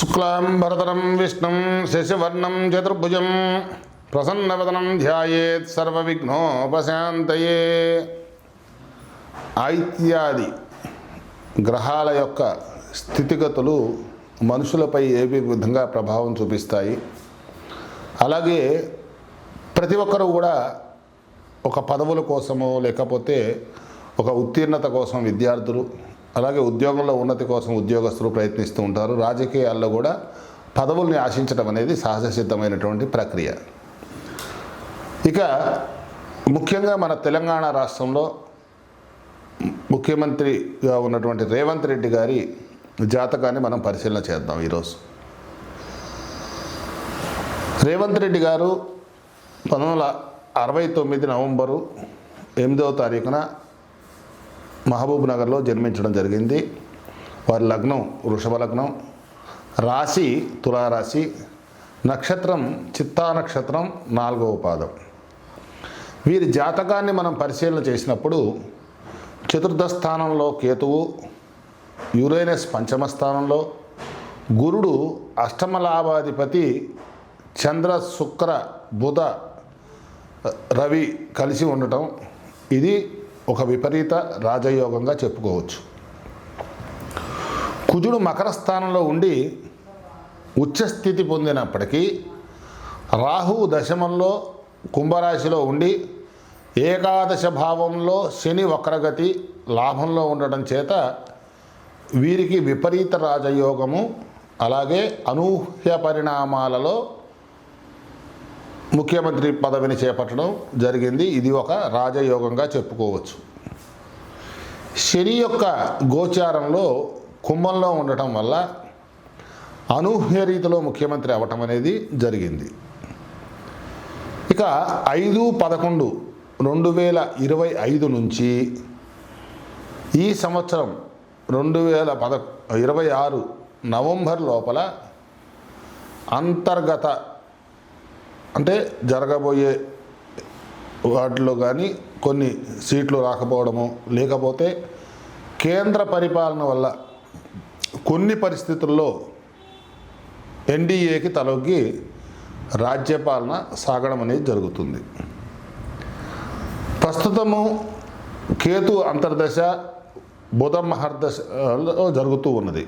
శుక్లాంబరధరం విష్ణుం శశివర్ణం చతుర్భుజం ప్రసన్నవదనం ధ్యాయేత్ సర్వవిఘ్నోపశాంతయే. ఆదిత్యాది గ్రహాల యొక్క స్థితిగతులు మనుషులపై ఏ విధంగా ప్రభావం చూపిస్తాయి, అలాగే ప్రతి ఒక్కరూ కూడా ఒక పదవుల కోసమో లేకపోతే ఒక ఉత్తీర్ణత కోసం విద్యార్థులు, అలాగే ఉద్యోగంలో ఉన్నతి కోసం ఉద్యోగస్తులు ప్రయత్నిస్తూ ఉంటారు. రాజకీయాల్లో కూడా పదవుల్ని ఆశించడం అనేది సహజ సిద్ధమైనటువంటి ప్రక్రియ. ఇక ముఖ్యంగా మన తెలంగాణ రాష్ట్రంలో ముఖ్యమంత్రిగా ఉన్నటువంటి రేవంత్ రెడ్డి గారి జాతకాన్ని మనం పరిశీలన చేద్దాం ఈరోజు. రేవంత్ రెడ్డి గారు 1969 నవంబరు 8వ తారీఖున మహబూబ్ నగర్లో జన్మించడం జరిగింది. వారి లగ్నం వృషభ లగ్నం, రాశి తులారాశి, నక్షత్రం చిత్తా నక్షత్రం 4వ పాదం. వీరి జాతకాన్ని మనం పరిశీలన చేసినప్పుడు చతుర్థ స్థానంలో కేతువు, యురేనస్ పంచమ స్థానంలో, గురుడు అష్టమ లాభాధిపతి, చంద్ర శుక్ర బుధ రవి కలిసి ఉండటం, ఇది ఒక విపరీత రాజయోగంగా చెప్పుకోవచ్చు. కుజుడు మకర స్థానంలో ఉండి ఉచ్చస్థితి పొందినప్పటికీ రాహువు దశమంలో కుంభరాశిలో ఉండి ఏకాదశ భావంలో శని వక్రగతి లాభంలో ఉండడం చేత వీరికి విపరీత రాజయోగము, అలాగే అనూహ్య పరిణామాలలో ముఖ్యమంత్రి పదవిని చేపట్టడం జరిగింది. ఇది ఒక రాజయోగంగా చెప్పుకోవచ్చు. శని యొక్క గోచారంలో కుంభంలో ఉండటం వల్ల అనూహ్య రీతిలో ముఖ్యమంత్రి అవ్వటం అనేది జరిగింది. ఇక 5/11/2025 నుంచి ఈ సంవత్సరం 2026 నవంబర్ లోపల అంతర్గత అంటే జరగబోయే వాటిలో కానీ కొన్ని సీట్లు రాకపోవడము, లేకపోతే కేంద్ర పరిపాలన వల్ల కొన్ని పరిస్థితుల్లో ఎన్డీఏకి తలొగ్గి రాజ్యపాలన సాగడం అనేది జరుగుతుంది. ప్రస్తుతము కేతు అంతర్దశ బుధ మహర్దశలో జరుగుతూ ఉన్నది.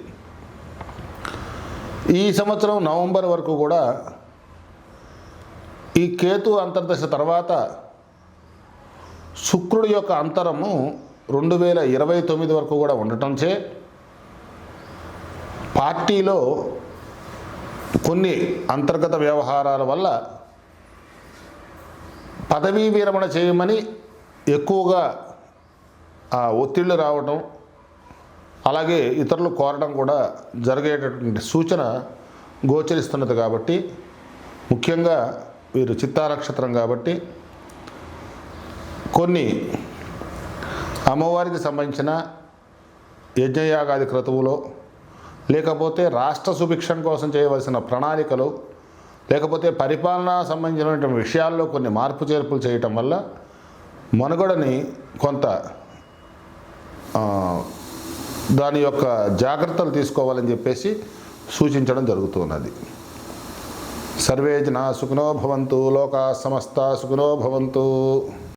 ఈ సంవత్సరం నవంబర్ వరకు కూడా ఈ కేతు అంతర్దశ తర్వాత శుక్రుడి యొక్క అంతరము 2029 వరకు కూడా ఉండటంచే పార్టీలో కొన్ని అంతర్గత వ్యవహారాల వల్ల పదవీ విరమణ చేయమని ఎక్కువగా ఒత్తిళ్లు రావటం, అలాగే ఇతరులు కోరడం కూడా జరిగేటటువంటి సూచన గోచరిస్తున్నది. కాబట్టి ముఖ్యంగా వీరు చిత్తా నక్షత్రం కాబట్టి కొన్ని అమ్మవారికి సంబంధించిన యజ్ఞయాగాది క్రతువులో, లేకపోతే రాష్ట్ర సుభిక్షం కోసం చేయవలసిన ప్రణాళికలు, లేకపోతే పరిపాలనా సంబంధించినటువంటి విషయాల్లో కొన్ని మార్పు చేర్పులు చేయటం వల్ల మనుగడని కొంత దాని యొక్క జాగ్రత్తలు తీసుకోవాలని చెప్పేసి సూచించడం జరుగుతున్నది. సర్వే జనా సుఖినో భవంతు, లోకా సమస్తా సుఖినో భవంతు.